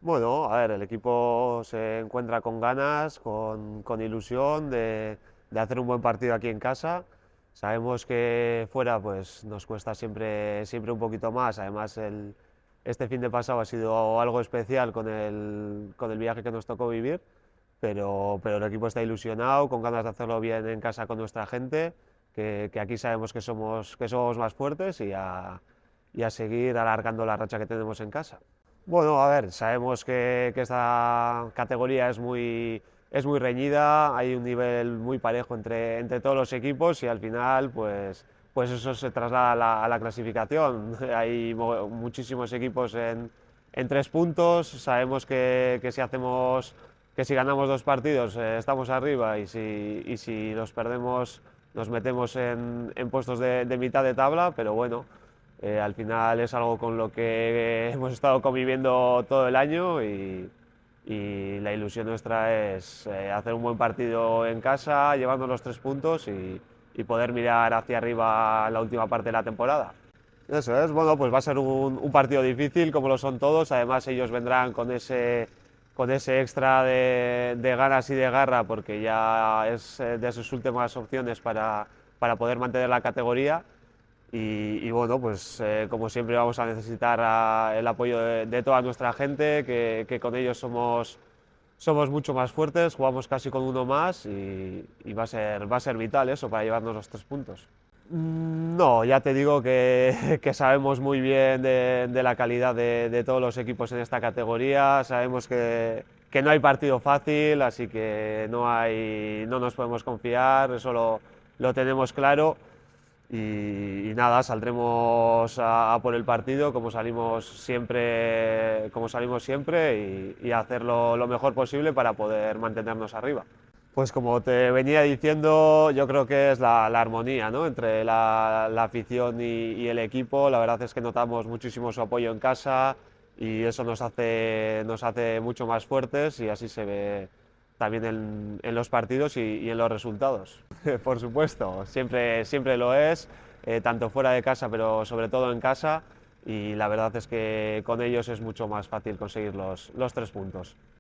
Bueno, a ver, el equipo se encuentra con ganas, con ilusión de hacer un buen partido aquí en casa. Sabemos que fuera pues nos cuesta siempre un poquito más. Además, este fin de pasado ha sido algo especial con el viaje que nos tocó vivir, pero el equipo está ilusionado, con ganas de hacerlo bien en casa con nuestra gente, que aquí sabemos que somos más fuertes y a seguir alargando la racha que tenemos en casa. Bueno, a ver, sabemos que esta categoría es muy reñida, hay un nivel muy parejo entre todos los equipos y al final, pues eso se traslada a la clasificación. Hay muchísimos equipos en 3 puntos, sabemos que si ganamos 2 partidos estamos arriba y si los perdemos nos metemos en puestos de mitad de tabla, pero bueno. Al final es algo con lo que hemos estado conviviendo todo el año y la ilusión nuestra es hacer un buen partido en casa, llevando los 3 puntos y poder mirar hacia arriba la última parte de la temporada. Eso es, bueno, pues va a ser un partido difícil, como lo son todos. Además, ellos vendrán con ese extra de ganas y de garra, porque ya es de sus últimas opciones para poder mantener la categoría. Y bueno, pues como siempre vamos a necesitar el apoyo de toda nuestra gente, que con ellos somos mucho más fuertes, jugamos casi con uno más y va a ser vital eso para llevarnos los 3 puntos. No, ya te digo que sabemos muy bien de la calidad de todos los equipos en esta categoría, sabemos que no hay partido fácil, así que no nos podemos confiar, eso lo tenemos claro. Y nada, saldremos a por el partido como salimos siempre y a hacerlo lo mejor posible para poder mantenernos arriba. Pues como te venía diciendo, yo creo que es la armonía, ¿no?, entre la afición y el equipo. La verdad es que notamos muchísimo su apoyo en casa y eso nos hace mucho más fuertes y así se ve también en los partidos y en los resultados. Por supuesto, siempre lo es, tanto fuera de casa, pero sobre todo en casa, y la verdad es que con ellos es mucho más fácil conseguir los 3 puntos.